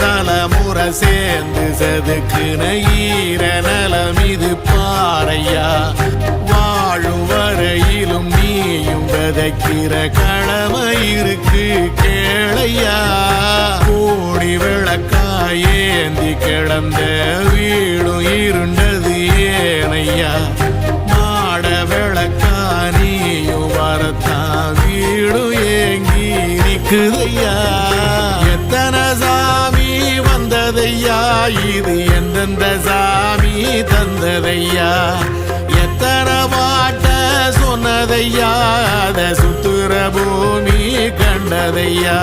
தலைமுறை சேர்ந்து செதுக்குன ஈர நலம் இது பாறையா வாழும் வரையிலும் நீயும் விதைக்கிற கடமை இருக்கு கேளையா கோடி விளக்காயேந்தி கிடந்த வீடும் இருண்டது ஏனையா மாட விளக்கா நீயும் வரத்தான் வீடும் ஏங்கி நிக்குதையா எத்தனை சாமி வந்ததையா இது எந்தெந்த சாமி தந்ததையா எத்தனை பாட்ட சொன்னதையா அத சுத்துற பூமி கண்டதையா